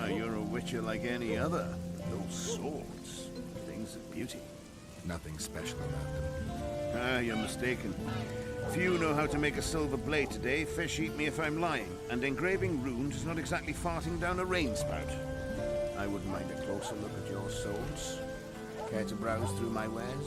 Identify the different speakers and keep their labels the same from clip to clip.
Speaker 1: Ah, you're a witcher like any other. Those swords, things of beauty.
Speaker 2: Nothing special about them.
Speaker 1: Ah, you're mistaken. Few know how to make a silver blade today. Fish eat me if I'm lying. And engraving runes is not exactly farting down a rain spout. I wouldn't mind a closer look at your swords. Care to browse through my wares?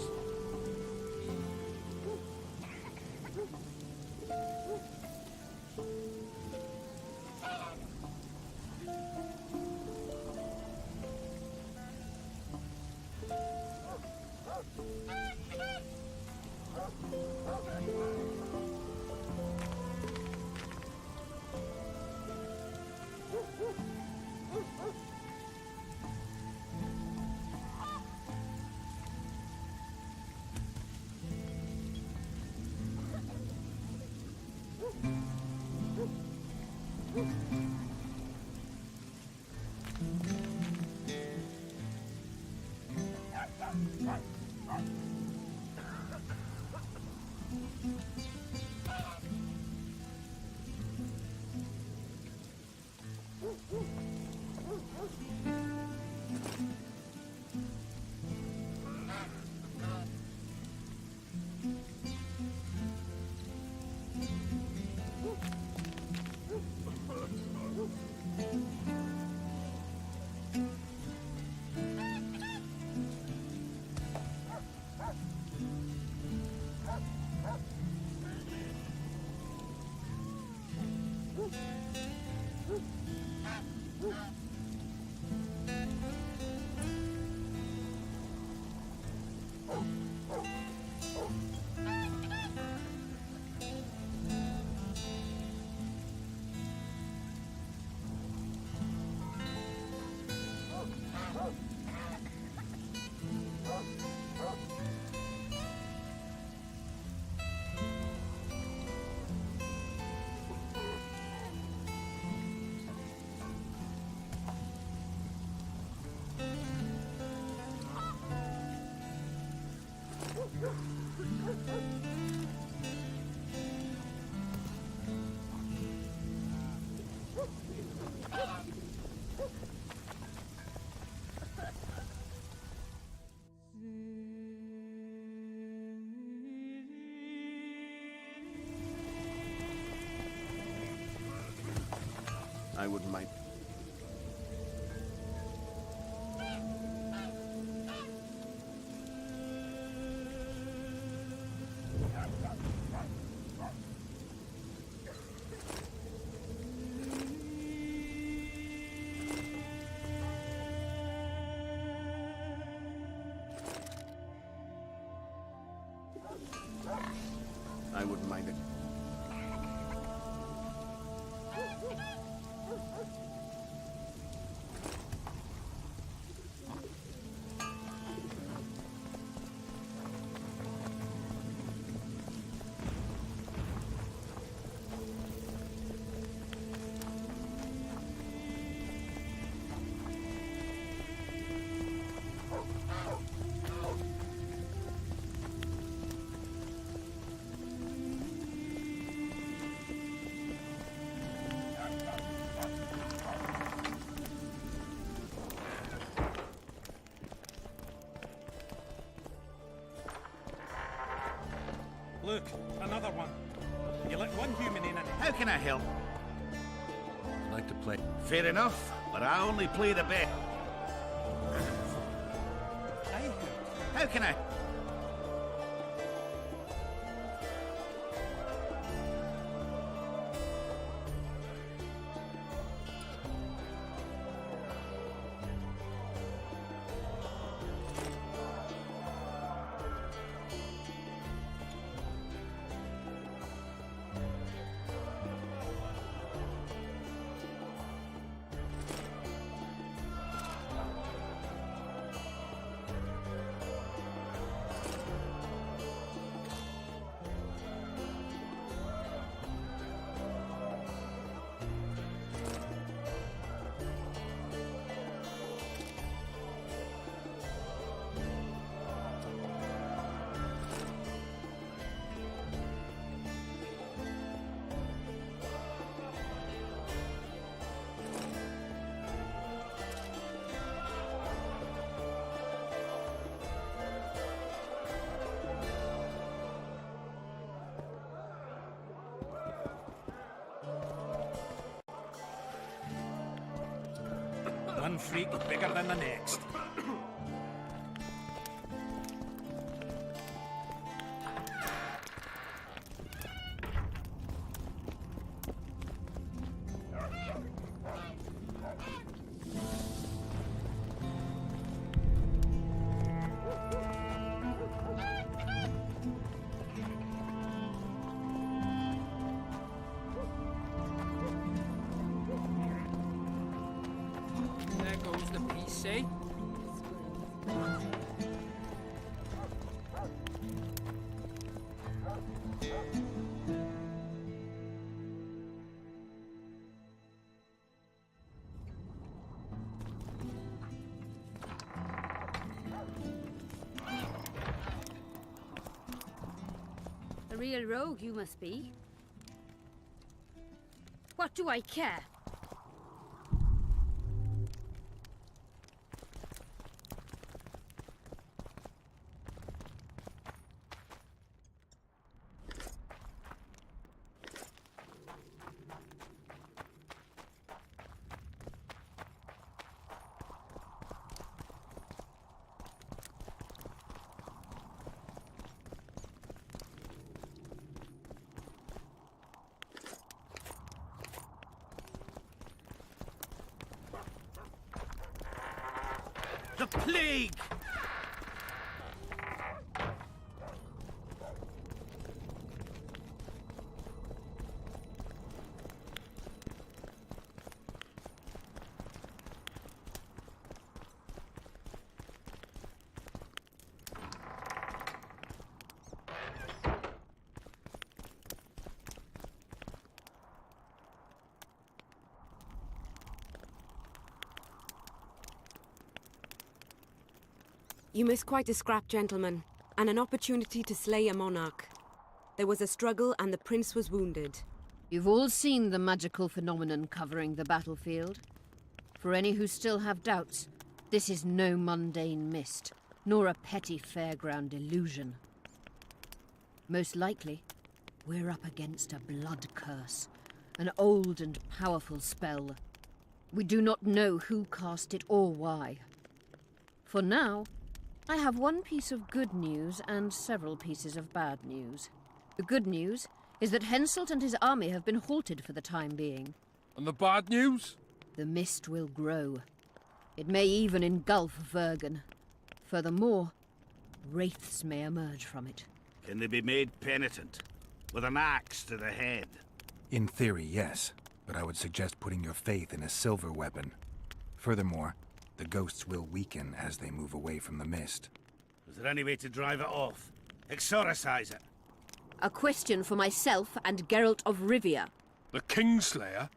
Speaker 1: I wouldn't mind. I wouldn't mind it.
Speaker 3: Look, another one. You let one human in and...
Speaker 4: How can I help?
Speaker 2: I'd like to play.
Speaker 4: Fair enough, but I only play the bet. How can I?
Speaker 3: One freak bigger than the next.
Speaker 5: There goes the piece, eh?
Speaker 6: A real rogue you must be. What do I care?
Speaker 4: The plague!
Speaker 7: You miss quite a scrap, gentlemen, and an opportunity to slay a monarch. There was a struggle and the prince was wounded.
Speaker 8: You've all seen the magical phenomenon covering the battlefield. For any who still have doubts, this is no mundane mist, nor a petty fairground illusion. Most likely, we're up against a blood curse, an old and powerful spell. We do not know who cast it or why. For now, I have one piece of good news and several pieces of bad news. The good news is that Henselt and his army have been halted for the time being.
Speaker 9: And the bad news?
Speaker 8: The mist will grow. It may even engulf Vergen. Furthermore, wraiths may emerge from it.
Speaker 4: Can they be made penitent? With an axe to the head?
Speaker 2: In theory, yes. But I would suggest putting your faith in a silver weapon. Furthermore, the ghosts will weaken as they move away from the mist.
Speaker 4: Is there any way to drive it off? Exorcise it?
Speaker 8: A question for myself and Geralt of Rivia.
Speaker 9: The Kingslayer?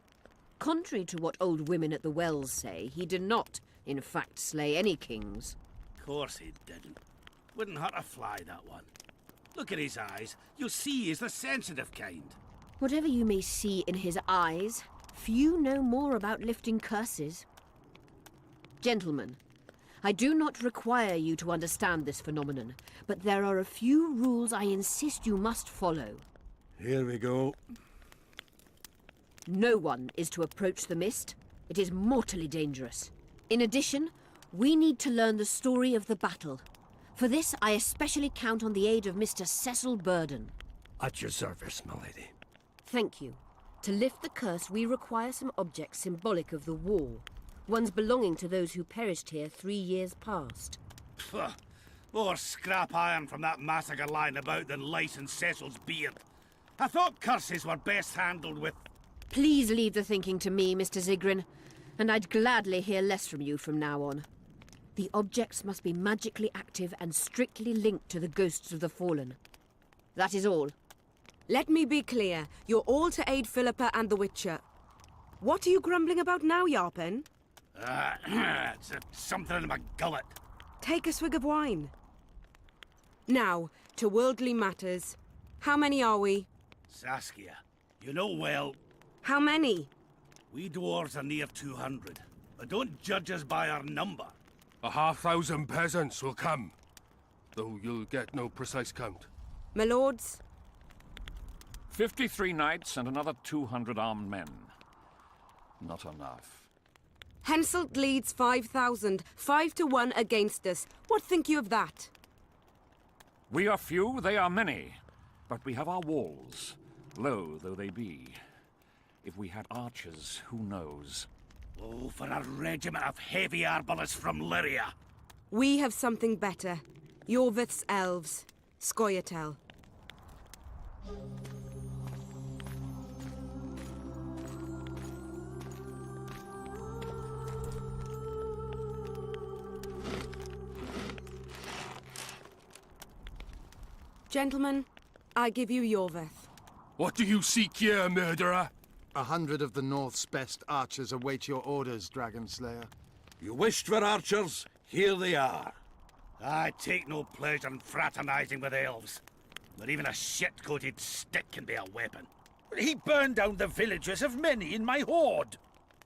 Speaker 8: Contrary to what old women at the wells say, he did not, in fact, slay any kings.
Speaker 4: Of course he didn't. Wouldn't hurt a fly, that one. Look at his eyes. You'll see he's the sensitive kind.
Speaker 8: Whatever you may see in his eyes, few know more about lifting curses. Gentlemen, I do not require you to understand this phenomenon, but there are a few rules I insist you must follow.
Speaker 9: Here we go.
Speaker 8: No one is to approach the mist. It is mortally dangerous. In addition, we need to learn the story of the battle. For this, I especially count on the aid of Mr. Cecil Burden.
Speaker 9: At your service, milady.
Speaker 8: Thank you. To lift the curse, we require some objects symbolic of the war. Ones belonging to those who perished here 3 years past.
Speaker 4: Pfft, more scrap iron from that massacre lying about than lice in Cecil's beard. I thought curses were best handled with...
Speaker 8: Please leave the thinking to me, Mr. Zigrin, and I'd gladly hear less from you from now on. The objects must be magically active and strictly linked to the ghosts of the fallen. That is all.
Speaker 7: Let me be clear. You're all to aid Philippa and the Witcher. What are you grumbling about now, Yarpen?
Speaker 4: It's something in my gullet.
Speaker 7: Take a swig of wine. Now, to worldly matters. How many are we?
Speaker 4: Saskia, you know well,
Speaker 7: How many?
Speaker 4: we dwarves are near 200. But don't judge us by our number.
Speaker 9: 1,000 peasants will come, though you'll get no precise count.
Speaker 7: My lords?
Speaker 10: 53 knights and another 200 armed men. Not enough.
Speaker 7: Henselt leads 5,000, 5 to 1 against us. What think you of that?
Speaker 10: We are few, they are many. But we have our walls, low though they be. If we had archers, who knows?
Speaker 4: Oh, for a regiment of heavy arbalists from Lyria.
Speaker 7: We have something better. Yorvith's elves. Scoia'tael. Gentlemen, I give you Yorvith.
Speaker 9: What do you seek here, murderer?
Speaker 11: 100 of the North's best archers await your orders, Dragon Slayer.
Speaker 12: You wished for archers? Here they are.
Speaker 4: I take no pleasure in fraternizing with elves. But even a shit-coated stick can be a weapon.
Speaker 12: He burned down the villages of many in my horde.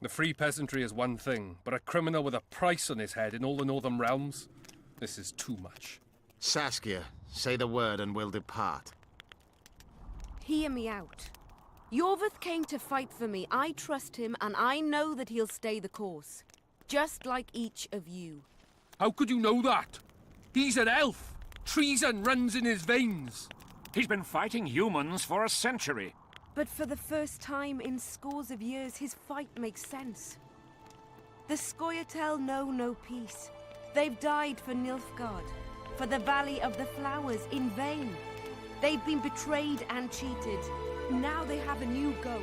Speaker 9: The free peasantry is one thing, but a criminal with a price on his head in all the Northern realms? This is too much.
Speaker 11: Saskia, say the word and we'll depart.
Speaker 7: Hear me out. Yorvith came to fight for me. I trust him, and I know that he'll stay the course. Just like each of you.
Speaker 9: How could you know that? He's an elf. Treason runs in his veins.
Speaker 10: He's been fighting humans for a century.
Speaker 7: But for the first time in scores of years, his fight makes sense. The Scoia'tael know no peace. They've died for Nilfgaard, for the Valley of the Flowers, in vain. They've been betrayed and cheated. Now they have a new goal.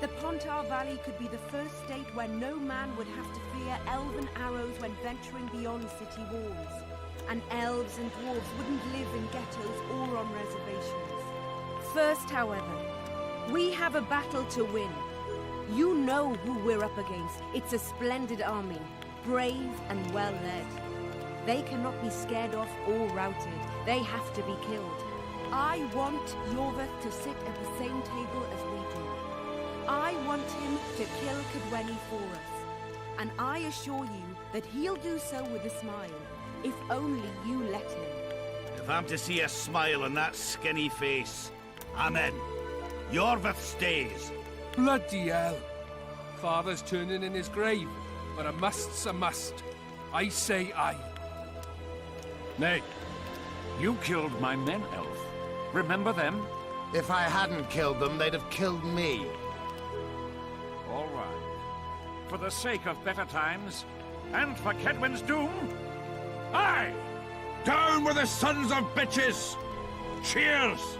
Speaker 7: The Pontar Valley could be the first state where no man would have to fear elven arrows when venturing beyond city walls. And elves and dwarves wouldn't live in ghettos or on reservations. First, however, we have a battle to win. You know who we're up against. It's a splendid army, brave and well-led. They cannot be scared off or routed. They have to be killed. I want Yorvith to sit at the same table as we do. I want him to kill Cadweni for us. And I assure you that he'll do so with a smile, if only you let him.
Speaker 4: If I'm to see a smile on that skinny face, I'm in. Yorvith stays.
Speaker 9: Bloody hell. Father's turning in his grave, but a must's a must. I say aye.
Speaker 10: Nay, you killed my men, Elf. Remember them?
Speaker 11: If I hadn't killed them, they'd have killed me.
Speaker 10: All right. For the sake of better times, and for Kedwen's doom, aye!
Speaker 12: Down with the sons of bitches! Cheers!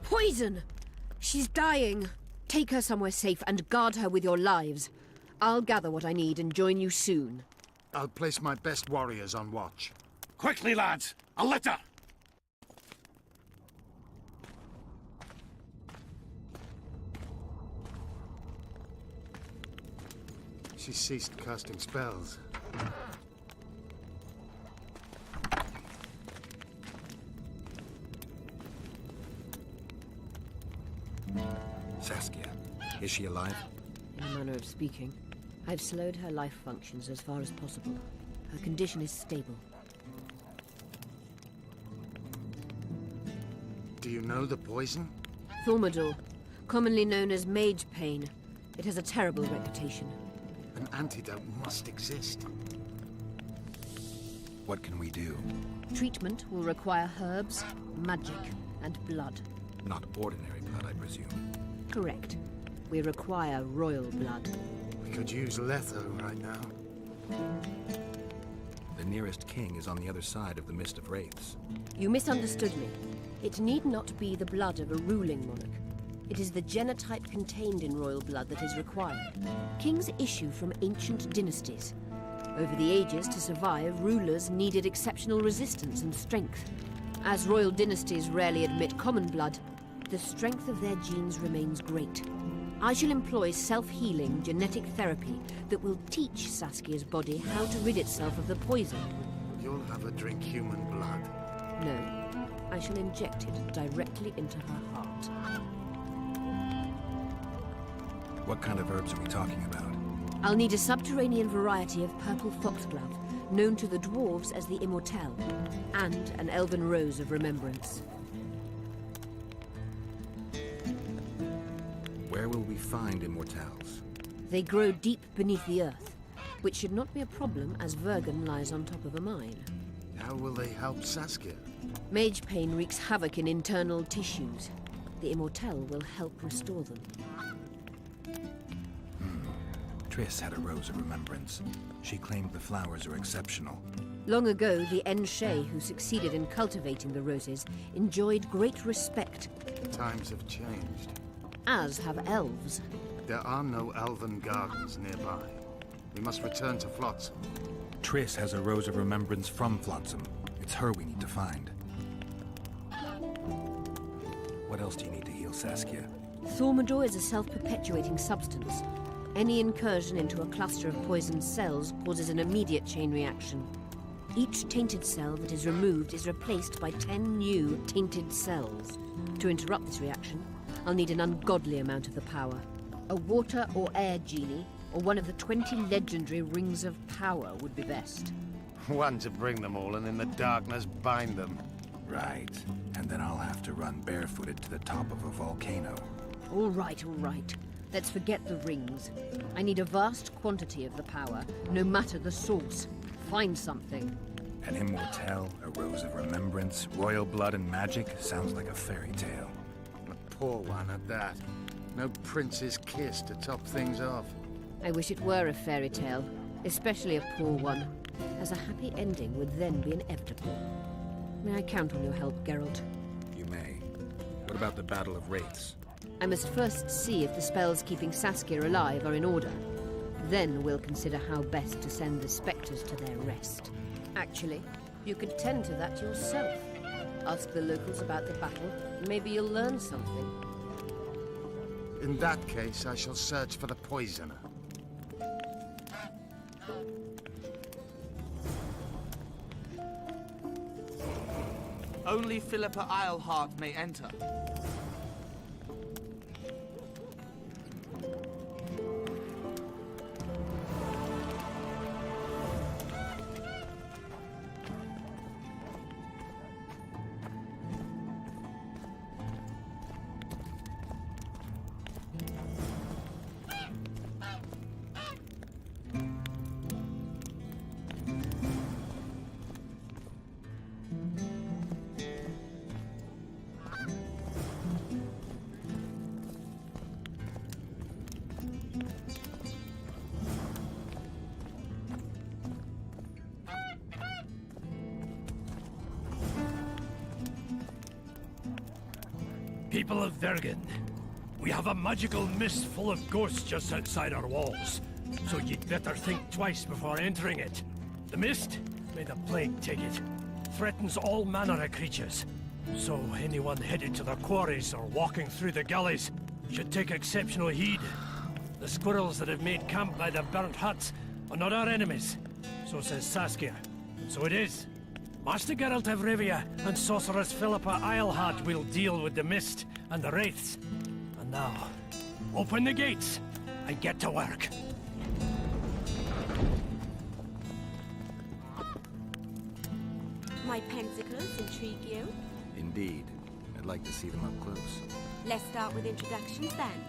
Speaker 8: Poison! She's dying. Take her somewhere safe and guard her with your lives. I'll gather what I need and join you soon.
Speaker 11: I'll place my best warriors on watch.
Speaker 4: Quickly, lads! A litter!
Speaker 11: She ceased casting spells.
Speaker 2: Saskia, is she alive?
Speaker 8: In a manner of speaking. I've slowed her life functions as far as possible. Her condition is stable.
Speaker 11: Do you know the poison?
Speaker 8: Thaumador, commonly known as mage pain. It has a terrible reputation.
Speaker 11: An antidote must exist.
Speaker 2: What can we do?
Speaker 8: Treatment will require herbs, magic, and blood.
Speaker 2: Not ordinary blood, I presume.
Speaker 8: Correct. We require royal blood.
Speaker 11: We could use Letho right now.
Speaker 2: The nearest king is on the other side of the Mist of Wraiths.
Speaker 8: You misunderstood me. It need not be the blood of a ruling monarch. It is the genotype contained in royal blood that is required. Kings issue from ancient dynasties. Over the ages, to survive, rulers needed exceptional resistance and strength. As royal dynasties rarely admit common blood, the strength of their genes remains great. I shall employ self-healing genetic therapy that will teach Saskia's body how to rid itself of the poison.
Speaker 11: You'll have her drink human blood.
Speaker 8: No, I shall inject it directly into her heart.
Speaker 2: What kind of herbs are we talking about?
Speaker 8: I'll need a subterranean variety of purple foxglove, known to the dwarves as the Immortelle, and an elven rose of remembrance.
Speaker 2: Where will we find Immortelles?
Speaker 8: They grow deep beneath the earth, which should not be a problem as Vergen lies on top of a mine.
Speaker 11: How will they help Saskia?
Speaker 8: Mage pain wreaks havoc in internal tissues. The Immortelle will help restore them.
Speaker 2: Triss had a rose of remembrance. She claimed the flowers are exceptional.
Speaker 8: Long ago, the Enshe who succeeded in cultivating the roses enjoyed great respect.
Speaker 11: Times have changed.
Speaker 8: As have elves.
Speaker 11: There are no elven gardens nearby. We must return to Flotsam.
Speaker 2: Triss has a rose of remembrance from Flotsam. It's her we need to find. What else do you need to heal Saskia?
Speaker 8: Thaumadour is a self-perpetuating substance. Any incursion into a cluster of poisoned cells causes an immediate chain reaction. Each tainted cell that is removed is replaced by 10 new tainted cells. To interrupt this reaction, I'll need an ungodly amount of the power. A water or air genie, or one of the 20 legendary rings of power would be best.
Speaker 11: One to bring them all and in the darkness bind them.
Speaker 2: Right. And then I'll have to run barefooted to the top of a volcano.
Speaker 8: All right, all right. Let's forget the rings. I need a vast quantity of the power, no matter the source. Find something.
Speaker 2: An Immortelle, a rose of remembrance, royal blood and magic sounds like a fairy tale.
Speaker 11: A poor one at that. No prince's kiss to top things off.
Speaker 8: I wish it were a fairy tale, especially a poor one, as a happy ending would then be inevitable. May I count on your help, Geralt?
Speaker 2: You may. What about the Battle of Wraiths?
Speaker 8: I must first see if the spells keeping Saskia alive are in order. Then we'll consider how best to send the spectres to their rest. Actually, you could tend to that yourself. Ask the locals about the battle, and maybe you'll learn something.
Speaker 11: In that case, I shall search for the poisoner.
Speaker 13: Only Philippa Eilhart may enter.
Speaker 14: People of Vergen, we have a magical mist full of ghosts just outside our walls, so you'd better think twice before entering it. The mist, may the plague take it, threatens all manner of creatures, so anyone headed to the quarries or walking through the gullies should take exceptional heed. The squirrels that have made camp by the burnt huts are not our enemies, so says Saskia. So it is. Master Geralt of Rivia and Sorceress Philippa Eilhart will deal with the mist and the wraiths. And now, open the gates and get to work.
Speaker 7: My pentacles intrigue you?
Speaker 2: Indeed. I'd like to see them up close.
Speaker 7: Let's start with introductions then.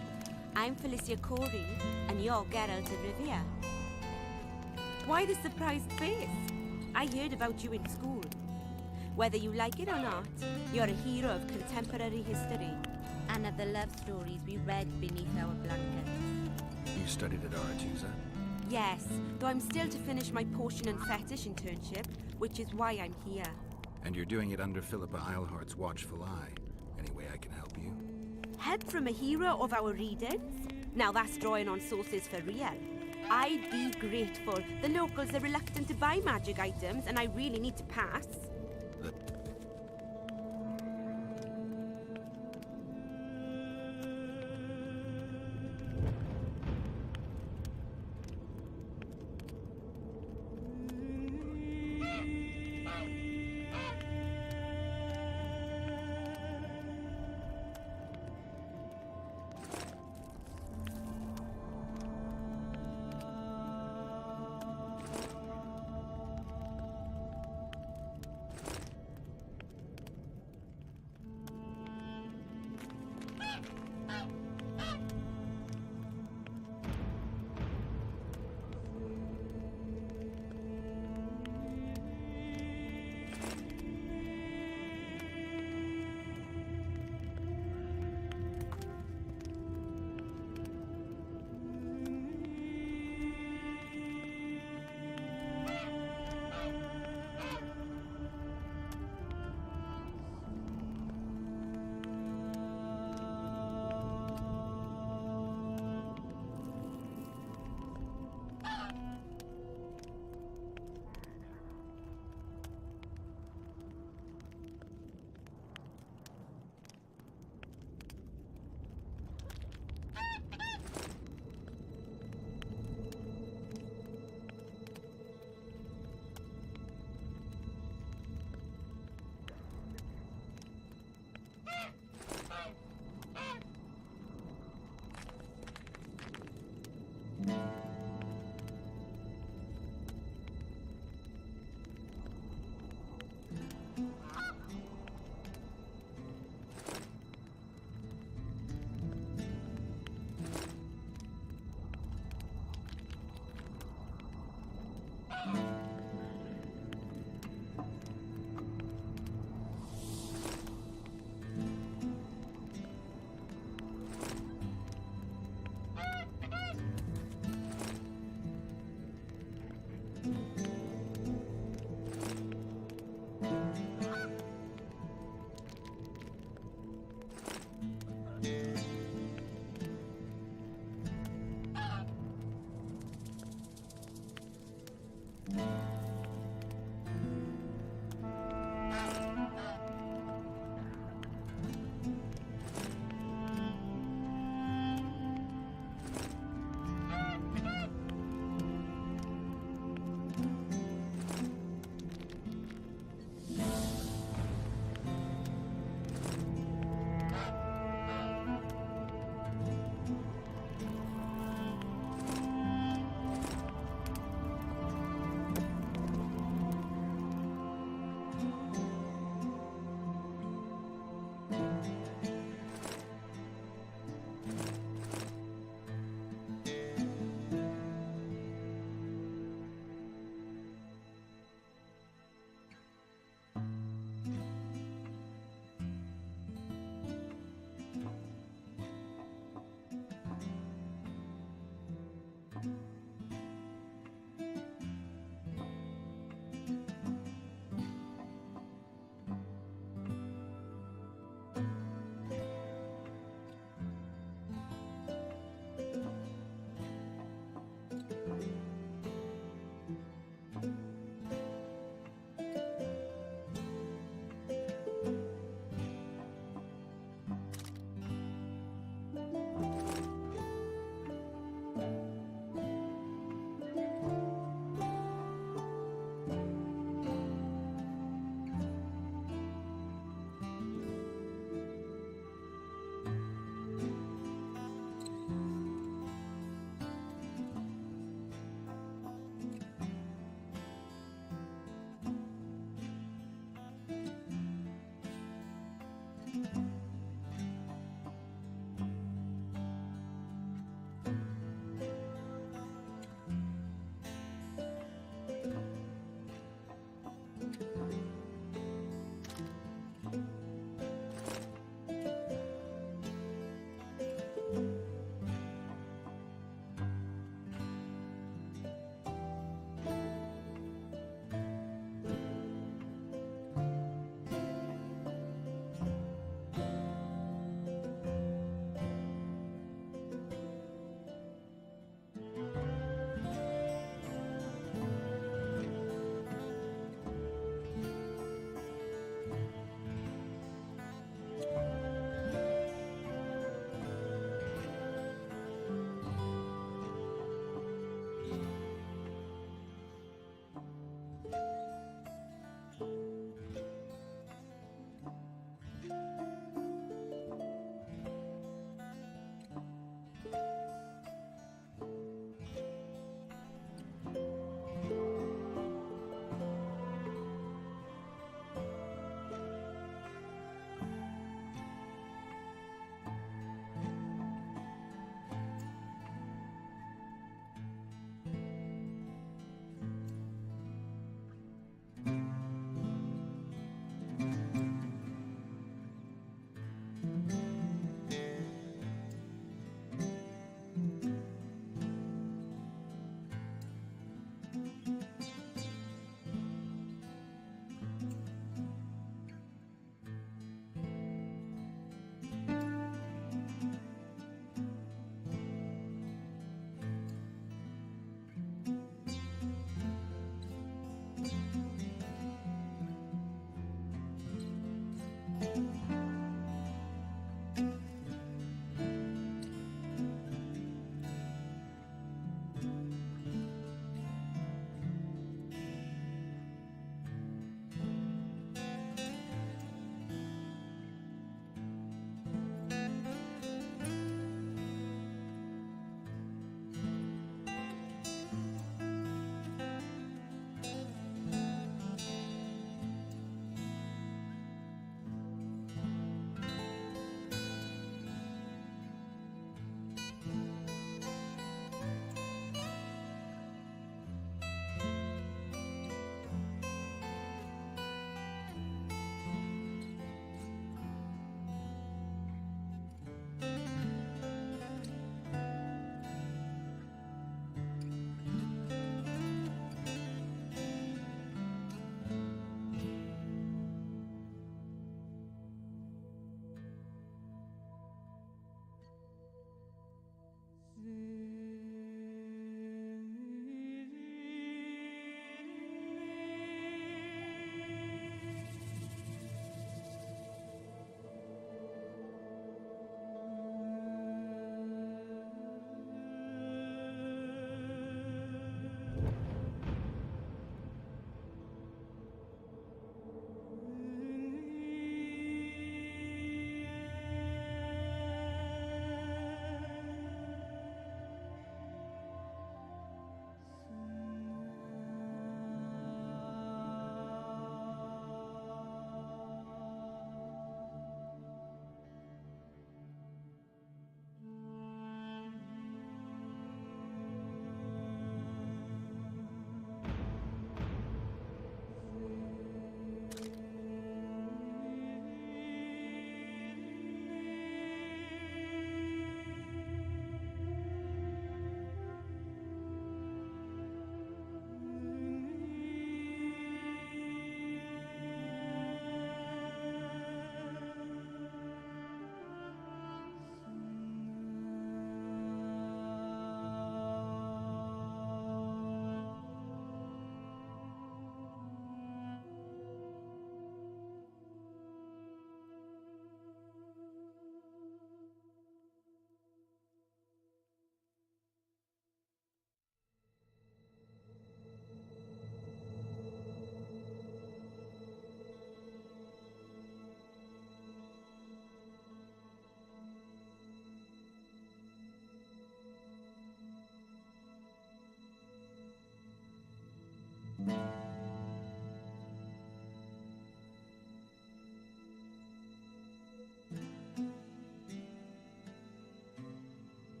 Speaker 7: I'm Felicia Corey, and you're Geralt of Rivia. Why the surprised face? I heard about you in school. Whether you like it or not, you're a hero of contemporary history, and of the love stories we read beneath our blankets.
Speaker 2: You studied at Aretusa?
Speaker 7: Yes, though I'm still to finish my potion and fetish internship, which is why I'm here.
Speaker 2: And you're doing it under Philippa Eilhart's watchful eye. Any way I can help you?
Speaker 7: Help from a hero of our readings? Now that's drawing on sources for real. I'd be grateful. The locals are reluctant to buy magic items, and I really need to pass.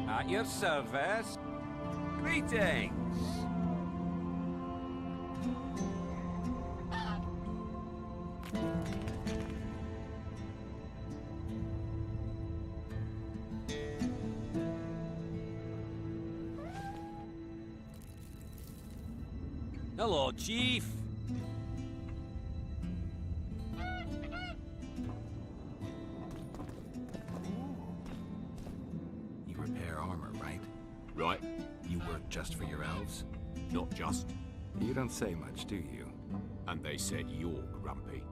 Speaker 15: At your service. Greetings. Hello, Chief.
Speaker 2: You repair armor, right?
Speaker 12: Right.
Speaker 2: You work just for your elves?
Speaker 12: Not just.
Speaker 2: You don't say much, do you?
Speaker 12: And they said you're grumpy.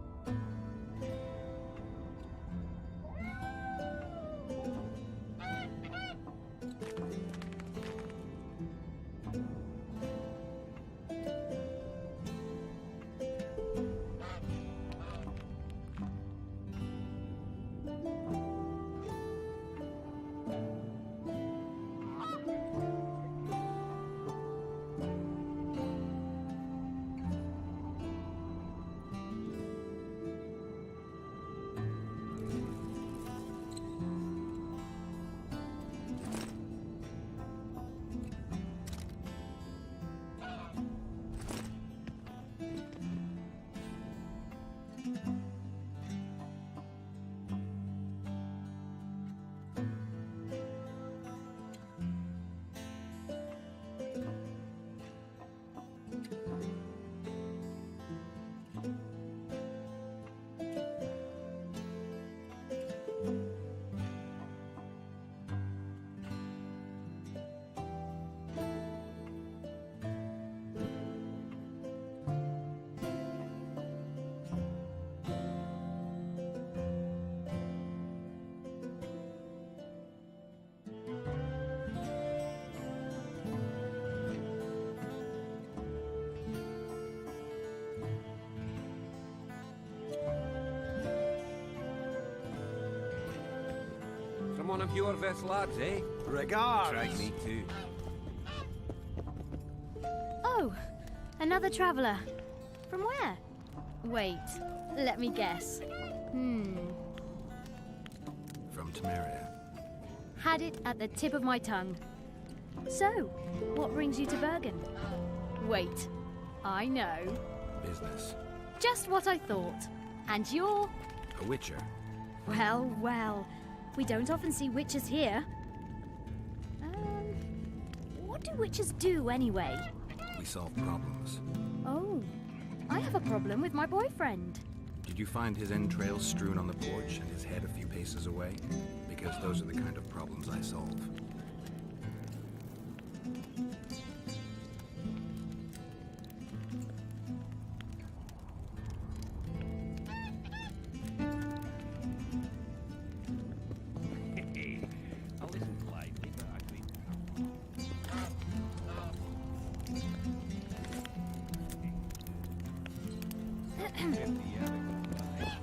Speaker 15: one of your best lads, eh?
Speaker 13: Regards!
Speaker 15: Tried me too.
Speaker 6: Oh, another traveller. From where? Wait, let me guess.
Speaker 2: From Temeria.
Speaker 6: Had it at the tip of my tongue. So, what brings you to Bergen? Wait, I know.
Speaker 2: Business.
Speaker 6: Just what I thought. And you're...
Speaker 2: A witcher.
Speaker 6: Well, well. We don't often see witches here. What do witches do anyway?
Speaker 2: We solve problems.
Speaker 6: Oh, I have a problem with my boyfriend.
Speaker 2: Did you find his entrails strewn on the porch and his head a few paces away? Because those are the kind of problems I solve.
Speaker 15: I'll listen politely, but I agree.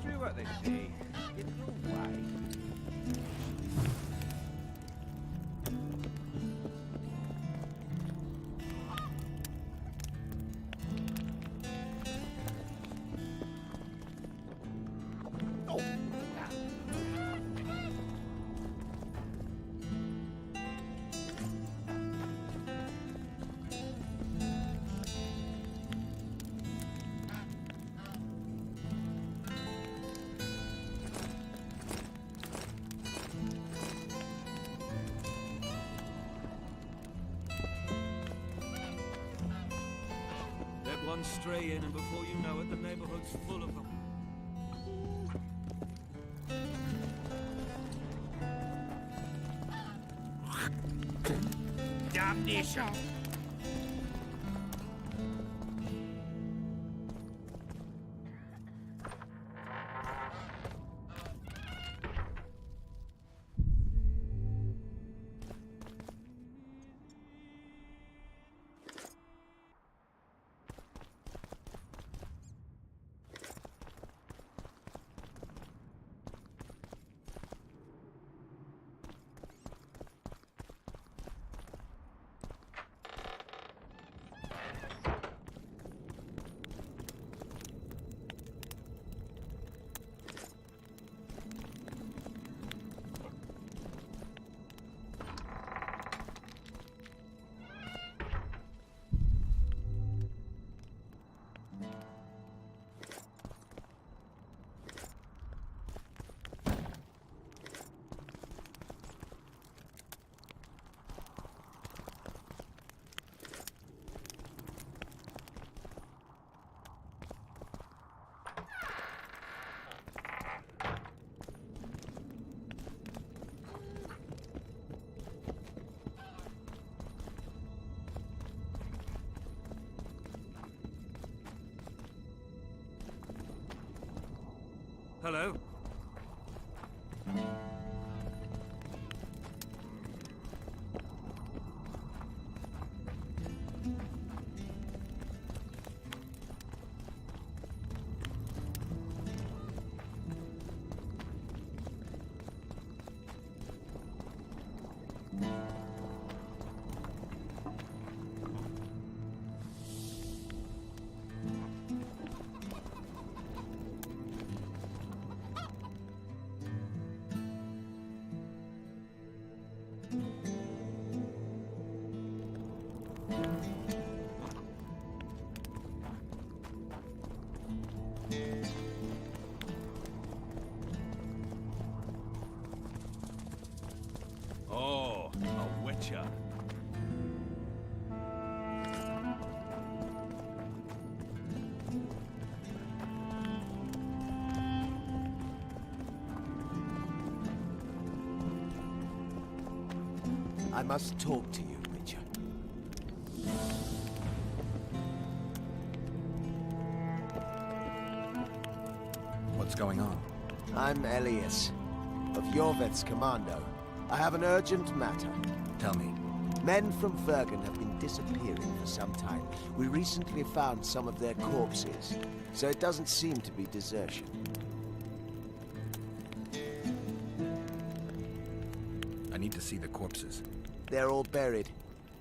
Speaker 15: True what they say. You know why.
Speaker 16: Let one stray in, and before you know it, the neighborhood's full of them.
Speaker 4: Damnation!
Speaker 16: Hello? Oh, a witcher.
Speaker 17: I must talk to you, Witcher.
Speaker 2: What's going on?
Speaker 17: I'm Elias, of Jorvet's commando. I have an urgent matter.
Speaker 2: Tell me.
Speaker 17: Men from Bergen have been disappearing for some time. We recently found some of their corpses, so it doesn't seem to be desertion.
Speaker 2: need to see the corpses.
Speaker 17: They're all buried.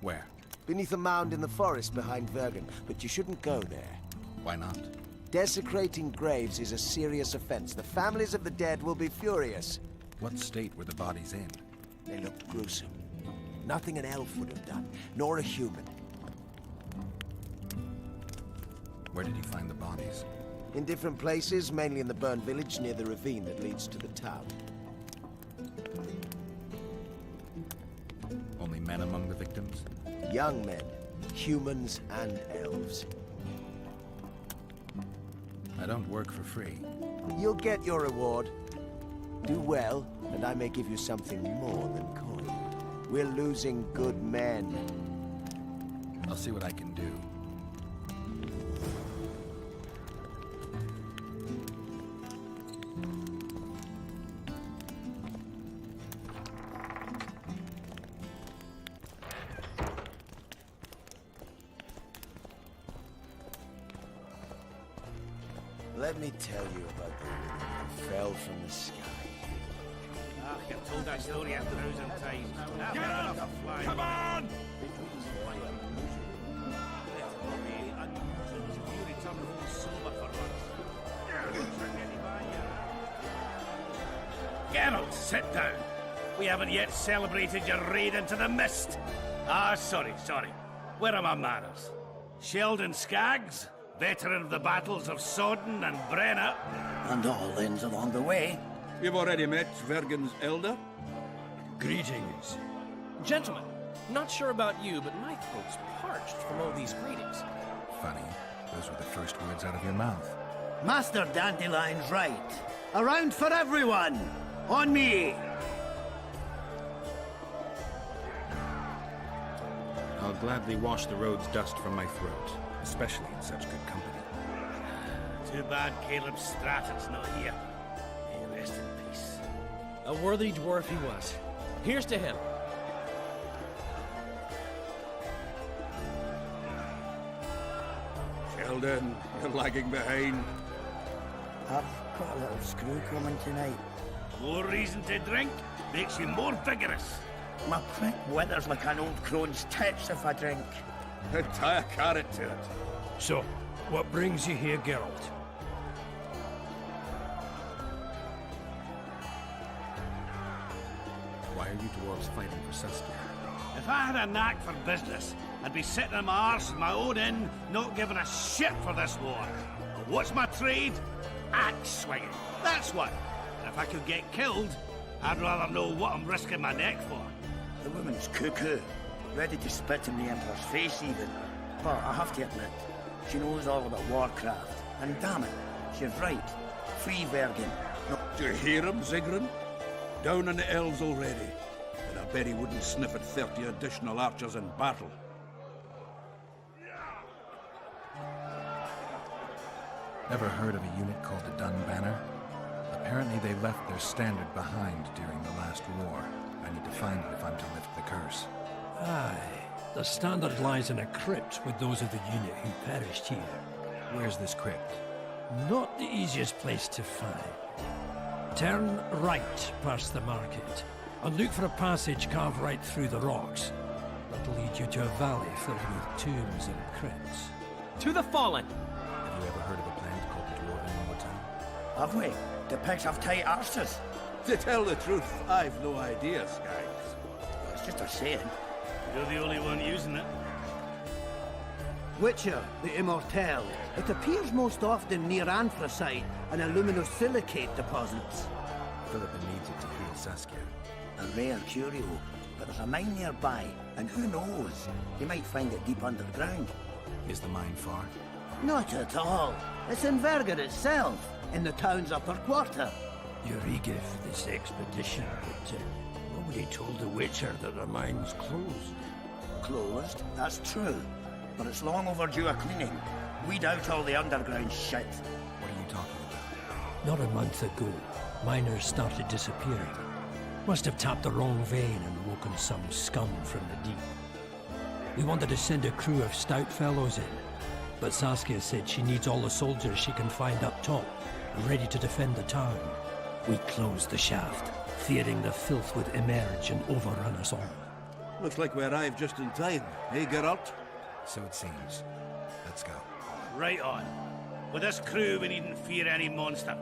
Speaker 2: Where?
Speaker 17: Beneath a mound in the forest behind Vergen, but you shouldn't go there.
Speaker 2: Why not?
Speaker 17: Desecrating graves is a serious offense. The families of the dead will be furious.
Speaker 2: What state were the bodies in?
Speaker 17: They looked gruesome. Nothing an elf would have done, nor a human.
Speaker 2: Where did you find the bodies?
Speaker 17: In different places, mainly in the burned village near the ravine that leads to the town.
Speaker 2: Only men among the victims?
Speaker 17: Young men, humans and elves.
Speaker 2: I don't work for free.
Speaker 17: You'll get your reward. Do well, and I may give you something more than coin. We're losing good men.
Speaker 2: I'll see what I can do.
Speaker 17: Let me tell you about the woman who fell from the sky.
Speaker 4: Ah, you've told that story 1,000 times.
Speaker 12: Get up! Come on!
Speaker 4: Geralt, sit down. We haven't yet celebrated your raid into the mist. Ah, sorry. Where are my manners? Sheldon Skaggs, veteran of the battles of Sodden and Brenna.
Speaker 18: And all inns along the way.
Speaker 12: You've already met Vergen's elder?
Speaker 14: Greetings.
Speaker 19: Gentlemen, not sure about you, but my throat's parched from all these greetings.
Speaker 2: Funny. Those were the first words out of your mouth.
Speaker 18: Master Dandelion's right. Around for everyone! On me!
Speaker 20: I'll gladly wash the road's dust from my throat, especially in such good company.
Speaker 4: Too bad Caleb Stratton's not here. May rest in peace.
Speaker 19: A worthy dwarf he was. Here's to him.
Speaker 12: Sheldon, you're lagging behind.
Speaker 18: I've got a little screw coming tonight.
Speaker 4: More reason to drink makes you more vigorous.
Speaker 18: My prick withers like an old crone's tits if I drink.
Speaker 12: Tie a carrot to it.
Speaker 14: So, what brings you here, Geralt?
Speaker 2: Why are you dwarves fighting for Saskia?
Speaker 4: If I had a knack for business, I'd be sitting on my arse in my own inn, not giving a shit for this war. But what's my trade? Axe swinging. That's what. And if I could get killed, I'd rather know what I'm risking my neck for.
Speaker 18: The woman's cuckoo. Ready to spit in the Emperor's face even. But I have to admit, she knows all about warcraft. And damn it, she's right. Free Vergen. No.
Speaker 12: Do you hear him, Zigrin? Down on the elves already. And I bet he wouldn't sniff at 30 additional archers in battle.
Speaker 2: Ever heard of a unit called the Dun Banner? Apparently they left their standard behind during the last war. I need to find it if I'm to lift the curse.
Speaker 14: Aye. The standard lies in a crypt with those of the unit who perished here.
Speaker 2: Where's this crypt?
Speaker 14: Not the easiest place to find. Turn right past the market, and look for a passage carved right through the rocks. That'll lead you to a valley filled with tombs and crypts.
Speaker 19: To the fallen!
Speaker 2: Have you ever heard of a plant called the Dwarven Mortar?
Speaker 18: Have we? The pigs have tight arses.
Speaker 12: To tell the truth, I've no idea, Skaggs.
Speaker 18: Well, it's just a saying.
Speaker 4: You're the only one using it.
Speaker 18: Witcher, the Immortelle. It appears most often near anthracite and aluminosilicate deposits.
Speaker 2: Philippa needs it to heal Saskia.
Speaker 18: A rare curio, but there's a mine nearby, and who knows? You might find it deep underground.
Speaker 2: Is the mine far?
Speaker 18: Not at all. It's in Vergen itself, in the town's upper quarter.
Speaker 14: You're eager for this expedition, but nobody told the Witcher that the mine's closed.
Speaker 18: Closed? That's true. But it's long overdue a cleaning. Weed out all the underground shit.
Speaker 2: What are you talking about?
Speaker 14: Not a month ago, miners started disappearing. Must have tapped the wrong vein and woken some scum from the deep. We wanted to send a crew of stout fellows in, but Saskia said she needs all the soldiers she can find up top, ready to defend the town. We closed the shaft, fearing the filth would emerge and overrun us all.
Speaker 12: Looks like we arrived just in time. Hey, Geralt?
Speaker 2: So it seems. Let's go.
Speaker 4: Right on. With this crew, we needn't fear any monster.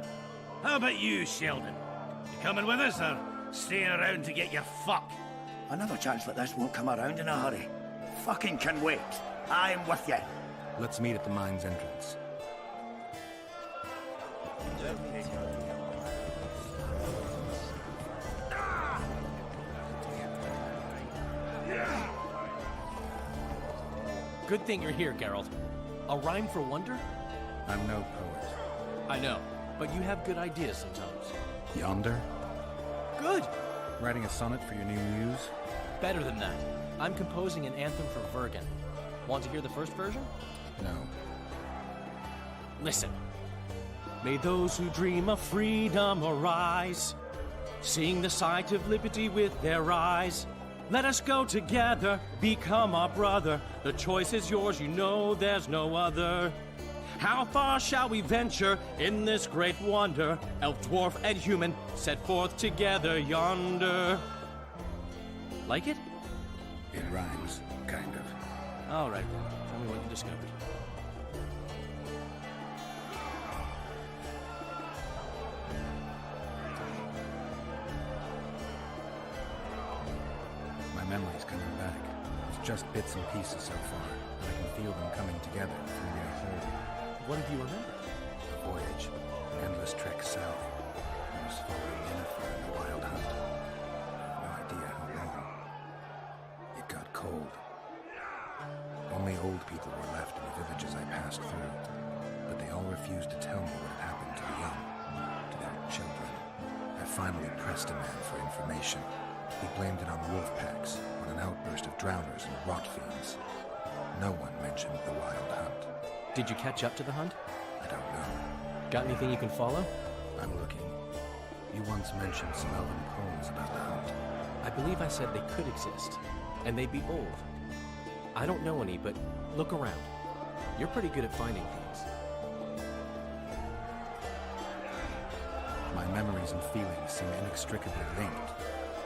Speaker 4: How about you, Sheldon? You coming with us, or staying around to get your fuck?
Speaker 18: Another chance like this won't come around in a hurry. Fucking can wait. I'm with you.
Speaker 2: Let's meet at the mine's entrance.
Speaker 19: Good thing you're here, Geralt. A rhyme for wonder?
Speaker 2: I'm no poet.
Speaker 19: I know, but you have good ideas sometimes.
Speaker 2: Yonder?
Speaker 19: Good!
Speaker 2: Writing a sonnet for your new muse?
Speaker 19: Better than that. I'm composing an anthem for Vergen. Want to hear the first version?
Speaker 2: No.
Speaker 19: Listen. May those who dream of freedom arise, seeing the sight of liberty with their eyes. Let us go together, become our brother. The choice is yours, you know there's no other. How far shall we venture in this great wonder? Elf, dwarf, and human set forth together yonder. Like it?
Speaker 2: It rhymes, kind of.
Speaker 19: All right, then. Tell me what you discovered.
Speaker 2: My memory's coming back. It's just bits and pieces so far, but I can feel them coming together through their whole.
Speaker 19: What do you remember?
Speaker 2: The voyage. Endless trek south. I was following Yennefer in the wild hunt. No idea how long. It got cold. Only old people were left in the villages I passed through, but they all refused to tell me what had happened to the young, to their children. I finally pressed a man for information. He blamed it on wolf packs, on an outburst of drowners and rot fiends. No one mentioned the wild hunt.
Speaker 19: Did you catch up to the hunt?
Speaker 2: I don't know.
Speaker 19: Got anything you can follow?
Speaker 2: I'm looking. You once mentioned some elven poems about the hunt.
Speaker 19: I believe I said they could exist, and they'd be old. I don't know any, but look around. You're pretty good at finding things.
Speaker 2: My memories and feelings seem inextricably linked.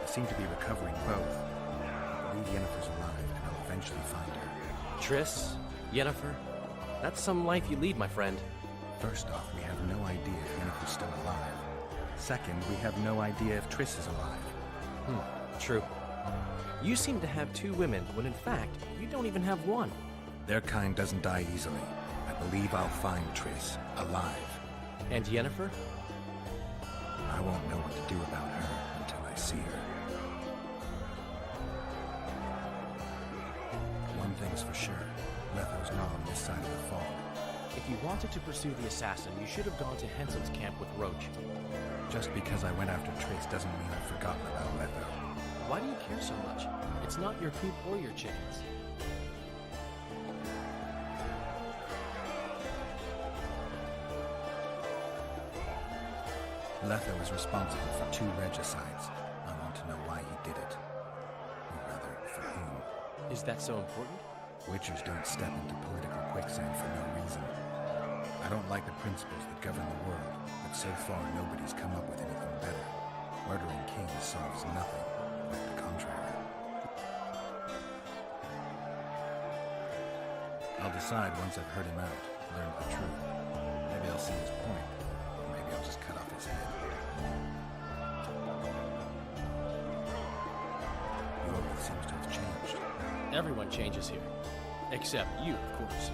Speaker 2: I seem to be recovering both. I believe Yennefer's alive, and I'll eventually find her.
Speaker 19: Triss, Yennefer, that's some life you lead, my friend.
Speaker 2: First off, we have no idea if Yennefer's still alive. Second, we have no idea if Triss is alive.
Speaker 19: True. You seem to have two women, when in fact, you don't even have one.
Speaker 2: Their kind doesn't die easily. I believe I'll find Triss, alive.
Speaker 19: And Yennefer?
Speaker 2: I won't know what to do about her until I see her. One thing's for sure. Letho's not on this side of the fall.
Speaker 19: If you wanted to pursue the assassin, you should have gone to Hensel's camp with Roach.
Speaker 2: Just because I went after Triss doesn't mean I've forgotten about Letho.
Speaker 19: Why do you care so much? It's not your coop or your chickens.
Speaker 2: Letho is responsible for 2 regicides. I want to know why he did it. Or rather, for whom.
Speaker 19: Is that so important?
Speaker 2: Witchers don't step into political quicksand for no reason. I don't like the principles that govern the world, but so far nobody's come up with anything better. Murdering kings solves nothing, quite the contrary. I'll decide once I've heard him out, learned the truth. Maybe I'll see his point, or maybe I'll just cut off his head. Yorville seems to have changed.
Speaker 19: Everyone changes here. Except you, of course.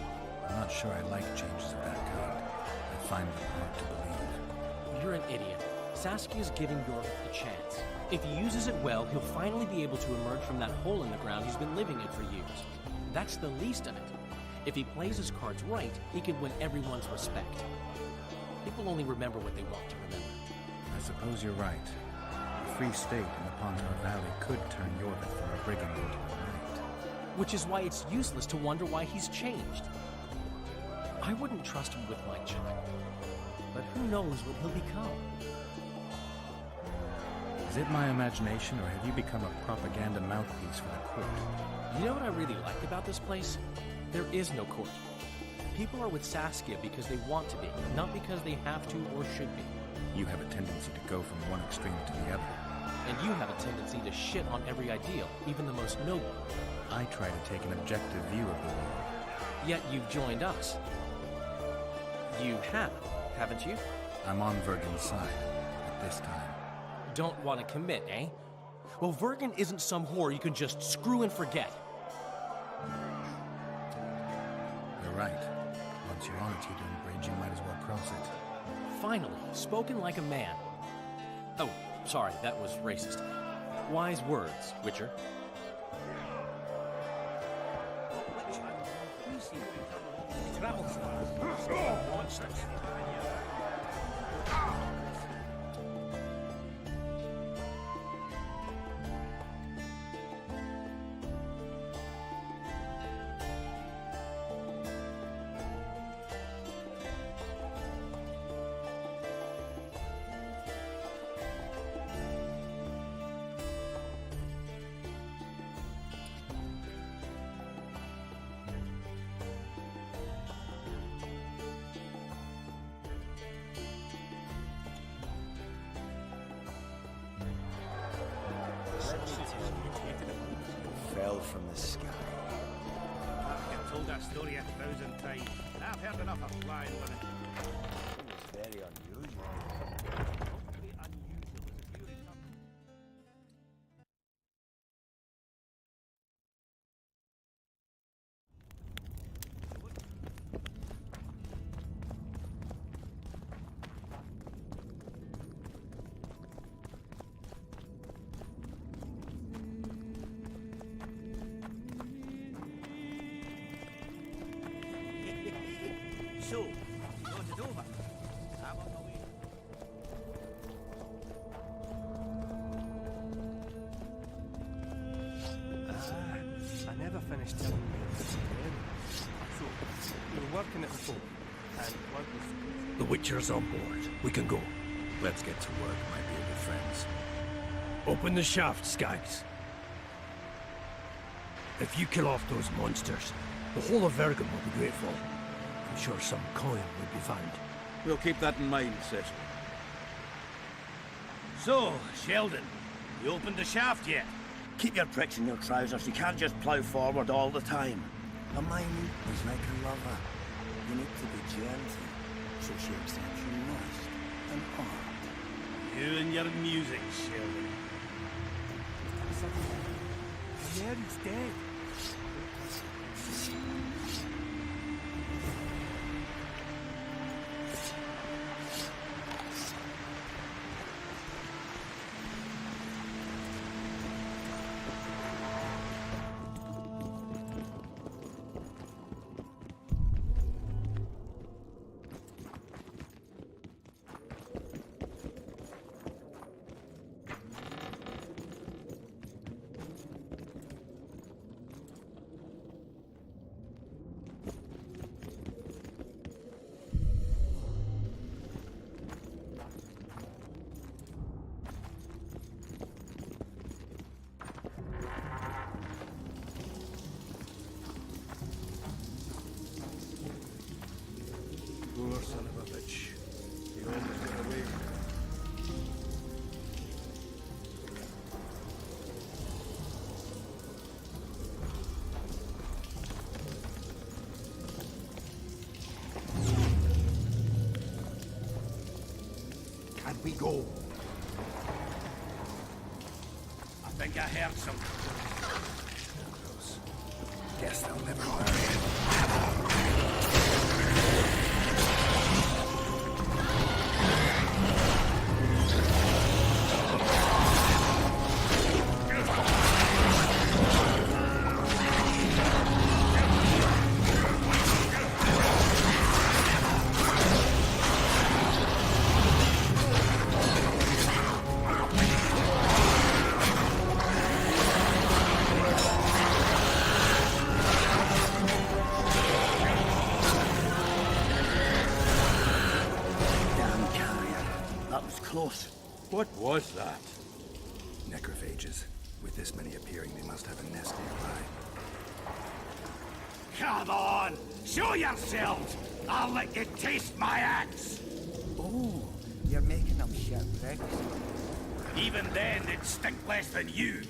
Speaker 2: I'm not sure I like changes of that kind. I find them hard to believe.
Speaker 19: You're an idiot. Saskia's giving Yorville a chance. If he uses it well, he'll finally be able to emerge from that hole in the ground he's been living in for years. That's the least of it. If he plays his cards right, he can win everyone's respect. People only remember what they want to remember.
Speaker 2: I suppose you're right. A free state in the Pontar Valley could turn Yorville from a brigand into a knight.
Speaker 19: Which is why it's useless to wonder why he's changed. I wouldn't trust him with my child. But who knows what he'll become?
Speaker 2: Is it my imagination, or have you become a propaganda mouthpiece for the court?
Speaker 19: You know what I really like about this place? There is no court. People are with Saskia because they want to be, not because they have to or should be.
Speaker 2: You have a tendency to go from one extreme to the other.
Speaker 19: And you have a tendency to shit on every ideal, even the most noble.
Speaker 20: I try to take an objective view of the world.
Speaker 19: Yet you've joined us. You have, haven't you?
Speaker 20: I'm on Vergen's side, at this time.
Speaker 19: Don't want to commit, eh? Well, Vergen isn't some whore you can just screw and forget.
Speaker 20: You're right. Once you're on a teetering bridge, you might as well cross it.
Speaker 19: Finally, spoken like a man. Oh, sorry, that was racist. Wise words, Witcher.
Speaker 17: Fell from the sky.
Speaker 4: I've told that story 1,000 times, and I've heard enough of flying with it.
Speaker 17: It's very unusual.
Speaker 4: So, got it over. I'm on my way.
Speaker 15: I never finished telling you. So, you were working at the fort, and what was...
Speaker 14: The Witcher's on board. We can go.
Speaker 2: Let's get to work, my bearded friends.
Speaker 14: Open the shaft, Skags. If you kill off those monsters, the whole of Vergen will be grateful. I'm sure some coin will be found.
Speaker 12: We'll keep that in mind, Cecil.
Speaker 4: So, Sheldon, you opened the shaft yet?
Speaker 18: Keep your pricks in your trousers. You can't just plough forward all the time. Hermione is like a lover. You need to be gentle, so she accepts you must and hard.
Speaker 4: You and your music, Sheldon.
Speaker 15: Yeah, he's dead.
Speaker 12: Poor son of a bitch. He almost got away.
Speaker 4: Can we go? I think I heard something.
Speaker 2: Guess they'll never learn.
Speaker 18: Close.
Speaker 12: What was that?
Speaker 2: Necrophages. With this many appearing, they must have a nest nearby.
Speaker 4: Come on! Show yourselves! I'll let you taste my axe!
Speaker 18: Oh, you're making them shipwrecks. Even then, they'd stink less than you.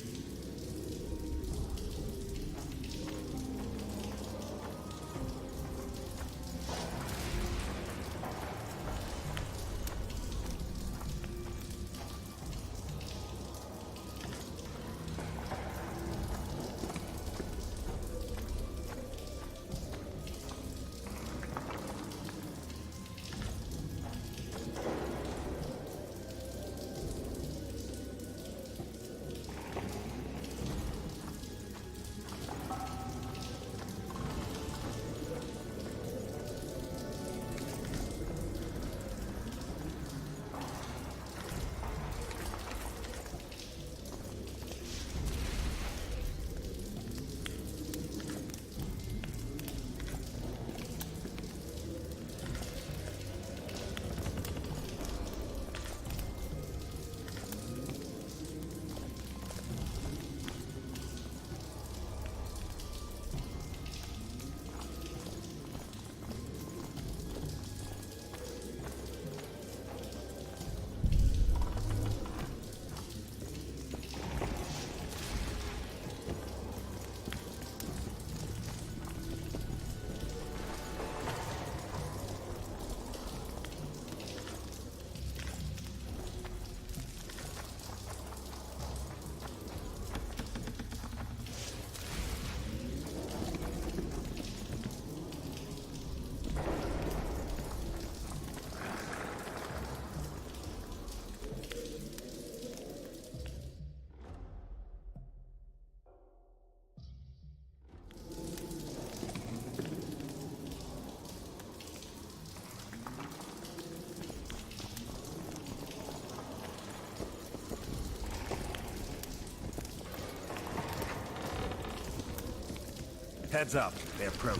Speaker 20: Heads up, they approach.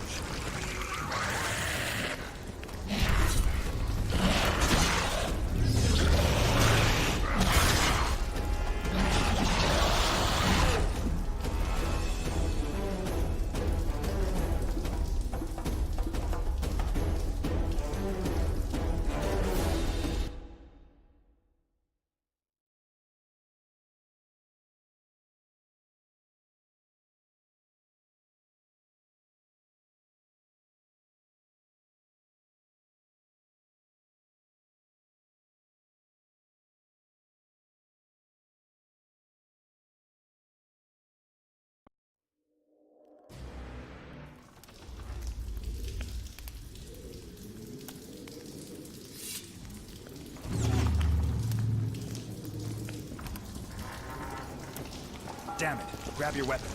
Speaker 20: Damn it. Grab your weapons.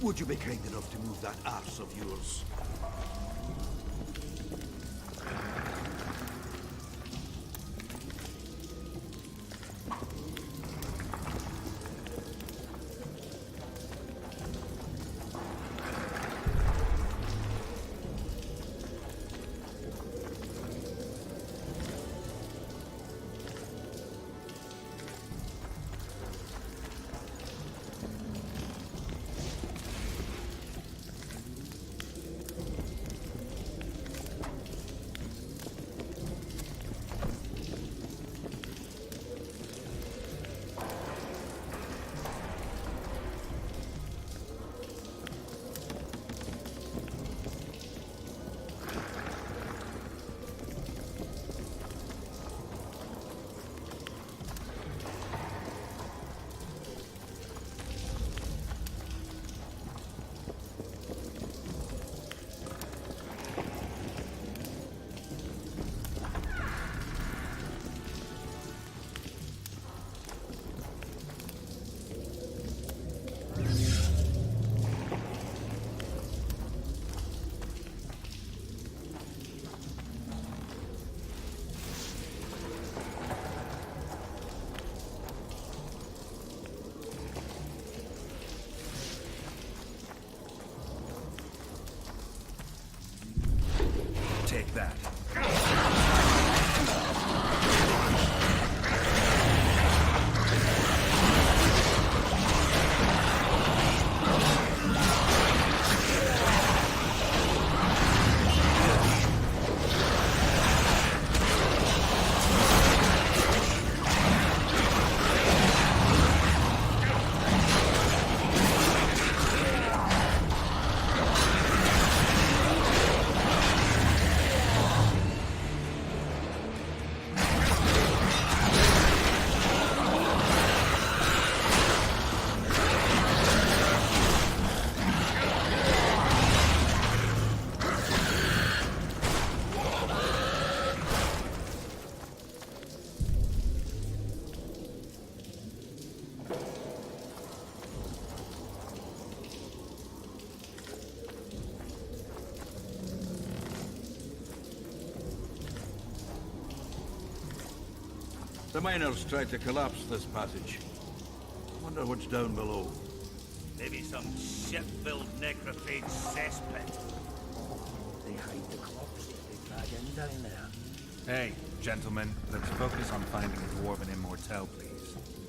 Speaker 12: Would you be kind enough to move that arse of yours? The miners tried to collapse this passage. Wonder what's down below.
Speaker 4: Maybe some shit-filled necrophage cesspit.
Speaker 18: They hide the corpses they drag in down there.
Speaker 20: Hey, gentlemen, let's focus on finding Dwarven Immortel, please.